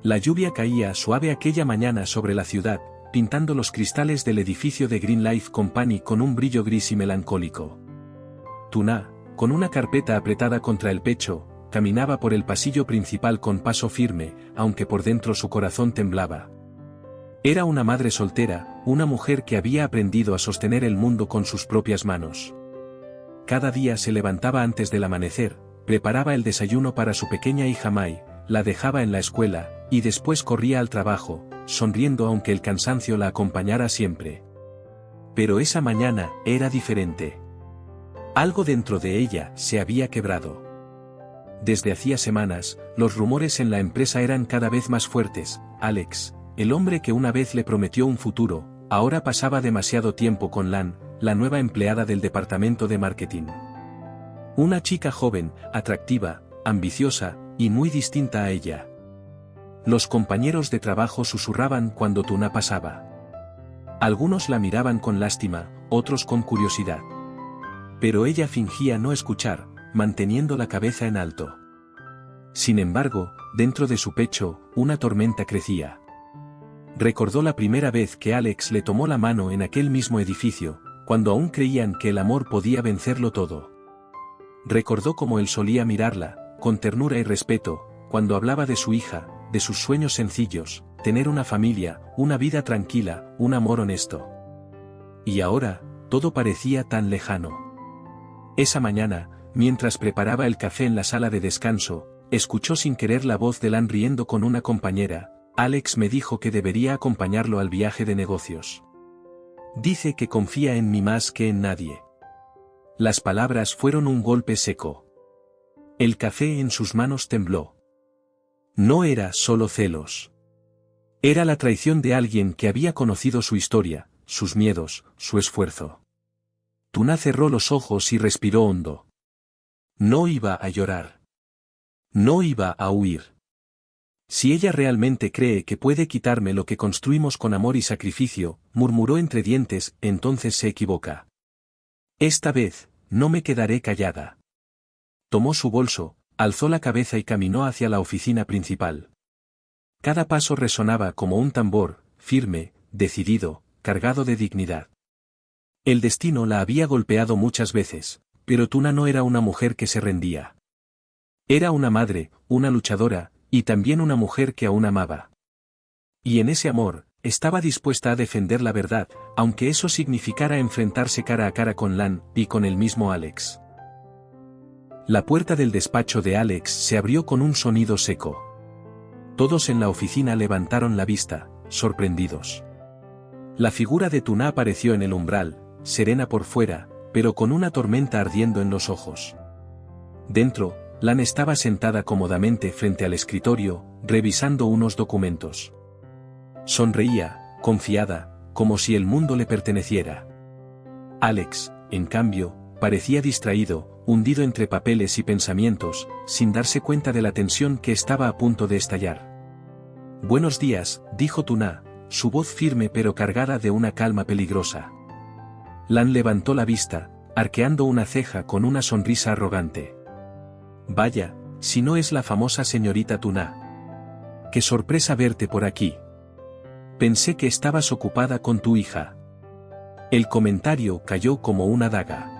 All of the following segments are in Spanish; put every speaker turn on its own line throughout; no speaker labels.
La lluvia caía suave aquella mañana sobre la ciudad, pintando los cristales del edificio de Green Life Company con un brillo gris y melancólico. Tuna, con una carpeta apretada contra el pecho, caminaba por el pasillo principal con paso firme, aunque por dentro su corazón temblaba. Era una madre soltera, una mujer que había aprendido a sostener el mundo con sus propias manos. Cada día se levantaba antes del amanecer, preparaba el desayuno para su pequeña hija Mai, la dejaba en la escuela, y después corría al trabajo, sonriendo aunque el cansancio la acompañara siempre. Pero esa mañana era diferente. Algo dentro de ella se había quebrado. Desde hacía semanas, los rumores en la empresa eran cada vez más fuertes. Alex, el hombre que una vez le prometió un futuro, ahora pasaba demasiado tiempo con Lan, la nueva empleada del departamento de marketing. Una chica joven, atractiva, ambiciosa, y muy distinta a ella. Los compañeros de trabajo susurraban cuando Tuna pasaba. Algunos la miraban con lástima, otros con curiosidad. Pero ella fingía no escuchar, manteniendo la cabeza en alto. Sin embargo, dentro de su pecho, una tormenta crecía. Recordó la primera vez que Alex le tomó la mano en aquel mismo edificio, cuando aún creían que el amor podía vencerlo todo. Recordó cómo él solía mirarla, con ternura y respeto, cuando hablaba de su hija, de sus sueños sencillos, tener una familia, una vida tranquila, un amor honesto. Y ahora, todo parecía tan lejano. Esa mañana, mientras preparaba el café en la sala de descanso, escuchó sin querer la voz de Lan riendo con una compañera. Alex me dijo que debería acompañarlo al viaje de negocios. Dice que confía en mí más que en nadie. Las palabras fueron un golpe seco. El café en sus manos tembló. No era solo celos. Era la traición de alguien que había conocido su historia, sus miedos, su esfuerzo. Tuna cerró los ojos y respiró hondo. No iba a llorar. No iba a huir. Si ella realmente cree que puede quitarme lo que construimos con amor y sacrificio, murmuró entre dientes, entonces se equivoca. Esta vez, no me quedaré callada. Tomó su bolso, alzó la cabeza y caminó hacia la oficina principal. Cada paso resonaba como un tambor, firme, decidido, cargado de dignidad. El destino la había golpeado muchas veces, pero Tuna no era una mujer que se rendía. Era una madre, una luchadora, y también una mujer que aún amaba. Y en ese amor, estaba dispuesta a defender la verdad, aunque eso significara enfrentarse cara a cara con Lan, y con el mismo Alex. La puerta del despacho de Alex se abrió con un sonido seco. Todos en la oficina levantaron la vista, sorprendidos. La figura de Tuna apareció en el umbral, serena por fuera, pero con una tormenta ardiendo en los ojos. Dentro, Lan estaba sentada cómodamente frente al escritorio, revisando unos documentos. Sonreía, confiada, como si el mundo le perteneciera. Alex, en cambio, parecía distraído, hundido entre papeles y pensamientos, sin darse cuenta de la tensión que estaba a punto de estallar. «Buenos días», dijo Tuna, su voz firme pero cargada de una calma peligrosa. Lan levantó la vista, arqueando una ceja con una sonrisa arrogante. «Vaya, si no es la famosa señorita Tuna. ¡Qué sorpresa verte por aquí! Pensé que estabas ocupada con tu hija». El comentario cayó como una daga.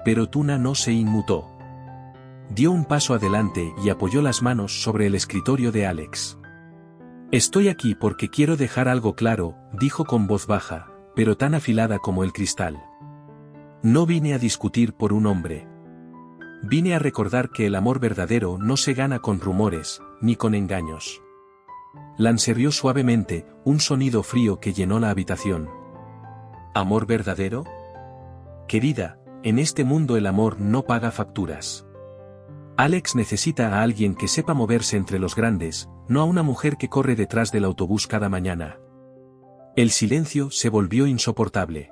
Pero Tuna no se inmutó. Dio un paso adelante y apoyó las manos sobre el escritorio de Alex. «Estoy aquí porque quiero dejar algo claro», dijo con voz baja, pero tan afilada como el cristal. «No vine a discutir por un hombre. Vine a recordar que el amor verdadero no se gana con rumores, ni con engaños». Lan se rió suavemente, un sonido frío que llenó la habitación. «¿Amor verdadero? Querida, en este mundo el amor no paga facturas. Alex necesita a alguien que sepa moverse entre los grandes, no a una mujer que corre detrás del autobús cada mañana». El silencio se volvió insoportable.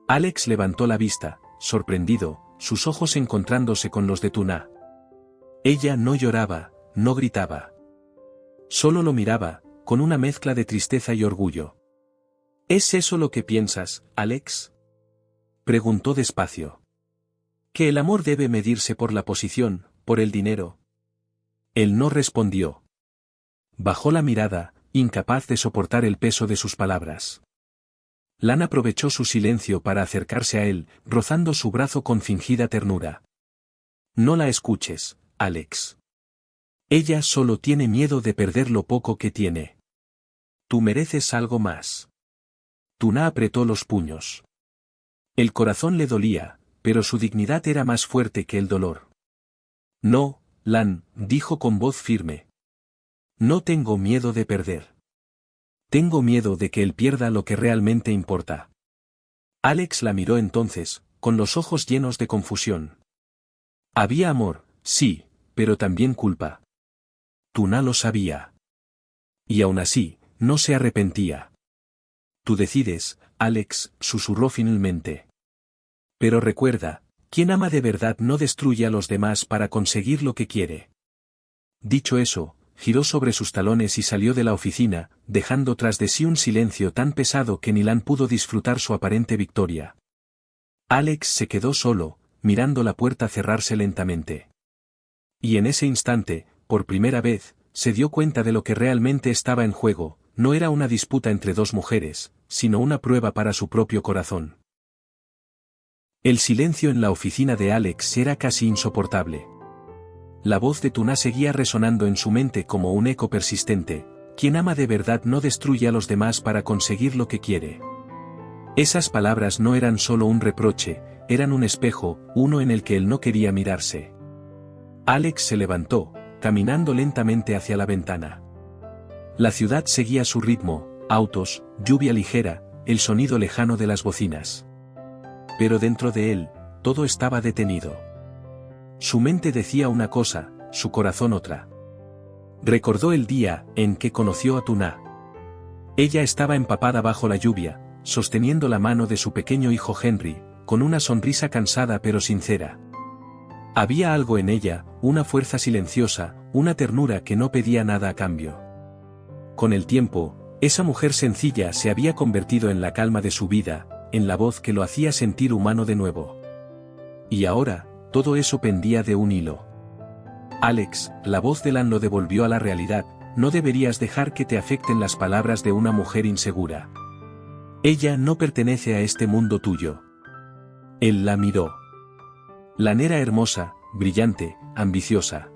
Alex levantó la vista, sorprendido, sus ojos encontrándose con los de Tuna. Ella no lloraba, no gritaba. Solo lo miraba, con una mezcla de tristeza y orgullo. ¿Es eso lo que piensas, Alex?, preguntó despacio. ¿Que el amor debe medirse por la posición, por el dinero? Él no respondió. Bajó la mirada, incapaz de soportar el peso de sus palabras. Lan aprovechó su silencio para acercarse a él, rozando su brazo con fingida ternura. No la escuches, Alex. Ella solo tiene miedo de perder lo poco que tiene. Tú mereces algo más. Tuna apretó los puños. El corazón le dolía, pero su dignidad era más fuerte que el dolor. No, Lan, dijo con voz firme. No tengo miedo de perder. Tengo miedo de que él pierda lo que realmente importa. Alex la miró entonces, con los ojos llenos de confusión. Había amor, sí, pero también culpa. Tuna lo sabía. Y aún así, no se arrepentía. Tú decides, Alex, susurró finalmente. Pero recuerda, quien ama de verdad no destruye a los demás para conseguir lo que quiere. Dicho eso, giró sobre sus talones y salió de la oficina, dejando tras de sí un silencio tan pesado que ni Lan pudo disfrutar su aparente victoria. Alex se quedó solo, mirando la puerta cerrarse lentamente. Y en ese instante, por primera vez, se dio cuenta de lo que realmente estaba en juego. No era una disputa entre dos mujeres, sino una prueba para su propio corazón. El silencio en la oficina de Alex era casi insoportable. La voz de Tuna seguía resonando en su mente como un eco persistente: quien ama de verdad no destruye a los demás para conseguir lo que quiere. Esas palabras no eran solo un reproche, eran un espejo, uno en el que él no quería mirarse. Alex se levantó, caminando lentamente hacia la ventana. La ciudad seguía su ritmo, autos, lluvia ligera, el sonido lejano de las bocinas. Pero dentro de él, todo estaba detenido. Su mente decía una cosa, su corazón otra. Recordó el día en que conoció a Tuna. Ella estaba empapada bajo la lluvia, sosteniendo la mano de su pequeño hijo Henry, con una sonrisa cansada pero sincera. Había algo en ella, una fuerza silenciosa, una ternura que no pedía nada a cambio. Con el tiempo, esa mujer sencilla se había convertido en la calma de su vida, en la voz que lo hacía sentir humano de nuevo. Y ahora, todo eso pendía de un hilo. Alex, la voz de Lan lo devolvió a la realidad: no deberías dejar que te afecten las palabras de una mujer insegura. Ella no pertenece a este mundo tuyo. Él la miró. Lan era hermosa, brillante, ambiciosa.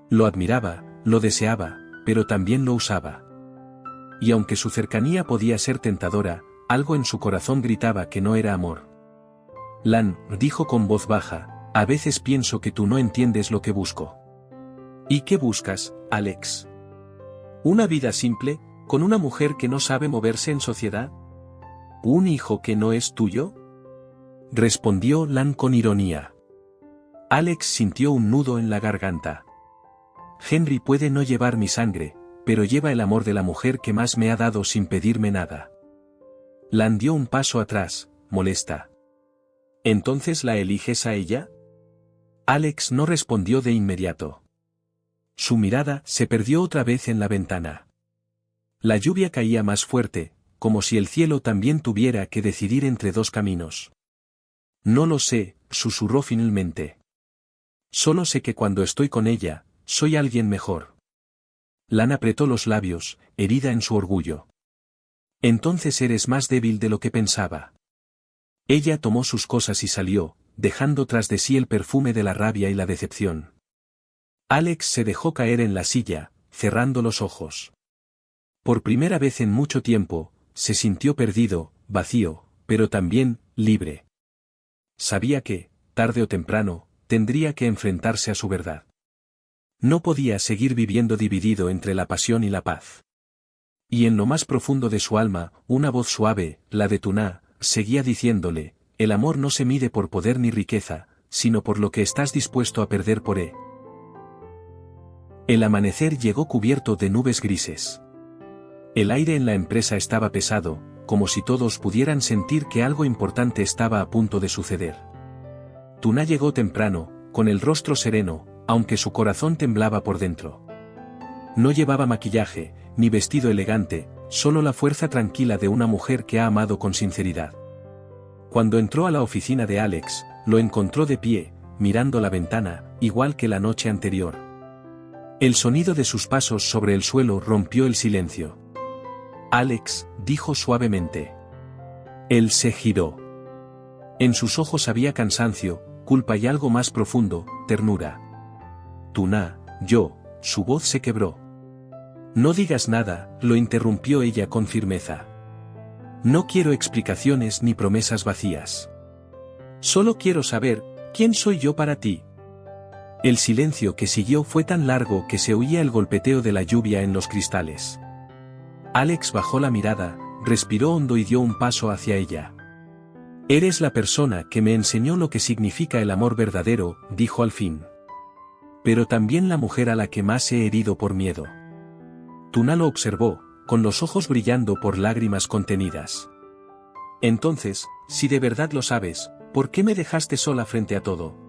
Lo admiraba, lo deseaba, pero también lo usaba. Y aunque su cercanía podía ser tentadora, algo en su corazón gritaba que no era amor. Lan, dijo con voz baja, a veces pienso que tú no entiendes lo que busco. ¿Y qué buscas, Alex? ¿Una vida simple, con una mujer que no sabe moverse en sociedad? ¿Un hijo que no es tuyo? Respondió Lan con ironía. Alex sintió un nudo en la garganta. Henry puede no llevar mi sangre, pero lleva el amor de la mujer que más me ha dado sin pedirme nada. Lan dio un paso atrás, molesta. ¿Entonces la eliges a ella? Alex no respondió de inmediato. Su mirada se perdió otra vez en la ventana. La lluvia caía más fuerte, como si el cielo también tuviera que decidir entre dos caminos. No lo sé, susurró finalmente. Solo sé que cuando estoy con ella, soy alguien mejor. Lan apretó los labios, herida en su orgullo. Entonces eres más débil de lo que pensaba. Ella tomó sus cosas y salió, dejando tras de sí el perfume de la rabia y la decepción. Alex se dejó caer en la silla, cerrando los ojos. Por primera vez en mucho tiempo, se sintió perdido, vacío, pero también, libre. Sabía que, tarde o temprano, tendría que enfrentarse a su verdad. No podía seguir viviendo dividido entre la pasión y la paz. Y en lo más profundo de su alma, una voz suave, la de Tuna, seguía diciéndole: el amor no se mide por poder ni riqueza, sino por lo que estás dispuesto a perder por él. El amanecer llegó cubierto de nubes grises. El aire en la empresa estaba pesado, como si todos pudieran sentir que algo importante estaba a punto de suceder. Tuna llegó temprano, con el rostro sereno, aunque su corazón temblaba por dentro. No llevaba maquillaje, ni vestido elegante, solo la fuerza tranquila de una mujer que ha amado con sinceridad. Cuando entró a la oficina de Alex, lo encontró de pie, mirando la ventana, igual que la noche anterior. El sonido de sus pasos sobre el suelo rompió el silencio. Alex, dijo suavemente. Él se giró. En sus ojos había cansancio, culpa y algo más profundo, ternura. Tuna, su voz se quebró. No digas nada, lo interrumpió ella con firmeza. No quiero explicaciones ni promesas vacías. Solo quiero saber, ¿quién soy yo para ti? El silencio que siguió fue tan largo que se oía el golpeteo de la lluvia en los cristales. Alex bajó la mirada, respiró hondo y dio un paso hacia ella. Eres la persona que me enseñó lo que significa el amor verdadero, dijo al fin. Pero también la mujer a la que más he herido por miedo. Tuna lo observó, con los ojos brillando por lágrimas contenidas. Entonces, si de verdad lo sabes, ¿por qué me dejaste sola frente a todo?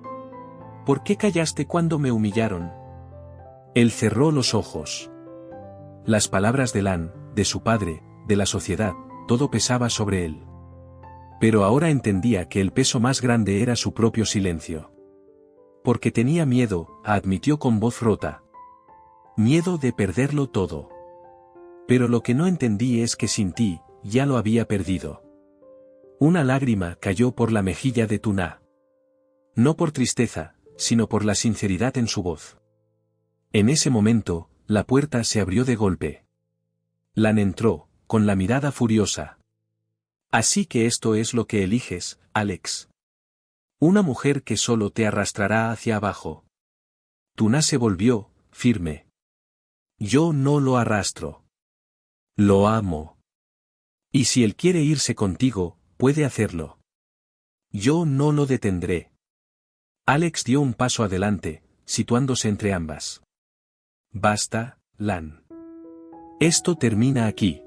¿Por qué callaste cuando me humillaron? Él cerró los ojos. Las palabras de Lan, de su padre, de la sociedad, todo pesaba sobre él. Pero ahora entendía que el peso más grande era su propio silencio. Porque tenía miedo, admitió con voz rota. Miedo de perderlo todo. Pero lo que no entendí es que sin ti, ya lo había perdido. Una lágrima cayó por la mejilla de Tuna. No por tristeza, sino por la sinceridad en su voz. En ese momento, la puerta se abrió de golpe. Lan entró, con la mirada furiosa. Así que esto es lo que eliges, Alex. Una mujer que solo te arrastrará hacia abajo. Tuna se volvió, firme. Yo no lo arrastro. Lo amo. Y si él quiere irse contigo, puede hacerlo. Yo no lo detendré. Alex dio un paso adelante, situándose entre ambas. Basta, Lan. Esto termina aquí.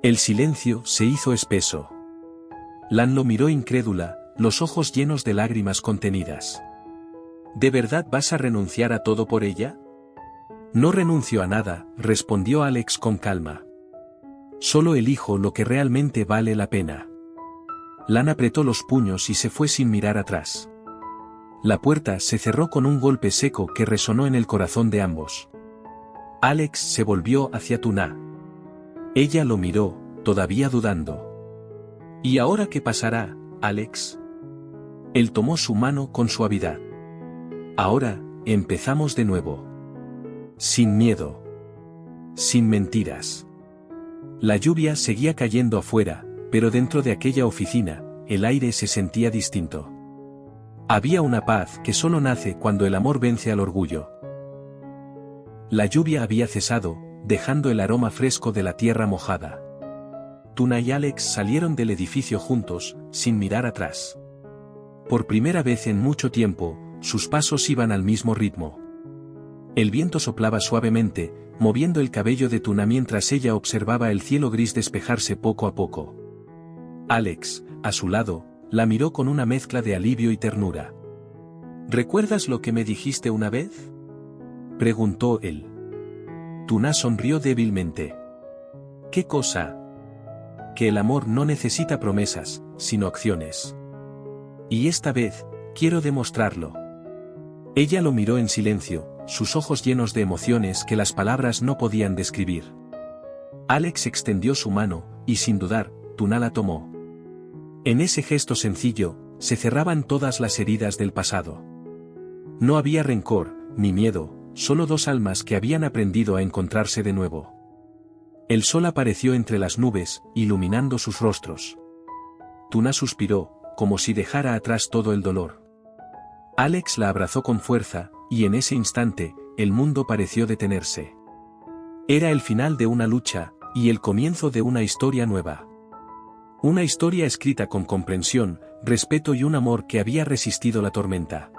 El silencio se hizo espeso. Lan lo miró incrédula, los ojos llenos de lágrimas contenidas. ¿De verdad vas a renunciar a todo por ella? No renuncio a nada, respondió Alex con calma. Solo elijo lo que realmente vale la pena. Lan apretó los puños y se fue sin mirar atrás. La puerta se cerró con un golpe seco que resonó en el corazón de ambos. Alex se volvió hacia Tuna. Ella lo miró, todavía dudando. ¿Y ahora qué pasará, Alex? Él tomó su mano con suavidad. Ahora, empezamos de nuevo. Sin miedo. Sin mentiras. La lluvia seguía cayendo afuera, pero dentro de aquella oficina, el aire se sentía distinto. Había una paz que solo nace cuando el amor vence al orgullo. La lluvia había cesado, dejando el aroma fresco de la tierra mojada. Tuna y Alex salieron del edificio juntos, sin mirar atrás. Por primera vez en mucho tiempo, sus pasos iban al mismo ritmo. El viento soplaba suavemente, moviendo el cabello de Tuna mientras ella observaba el cielo gris despejarse poco a poco. Alex, a su lado, la miró con una mezcla de alivio y ternura. ¿Recuerdas lo que me dijiste una vez?, preguntó él. Tuna sonrió débilmente. ¿Qué cosa? Que el amor no necesita promesas, sino acciones. Y esta vez, quiero demostrarlo. Ella lo miró en silencio, sus ojos llenos de emociones que las palabras no podían describir. Alex extendió su mano, y sin dudar, Tuna la tomó. En ese gesto sencillo, se cerraban todas las heridas del pasado. No había rencor, ni miedo, solo dos almas que habían aprendido a encontrarse de nuevo. El sol apareció entre las nubes, iluminando sus rostros. Tuna suspiró, como si dejara atrás todo el dolor. Alex la abrazó con fuerza, y en ese instante, el mundo pareció detenerse. Era el final de una lucha, y el comienzo de una historia nueva. Una historia escrita con comprensión, respeto y un amor que había resistido la tormenta.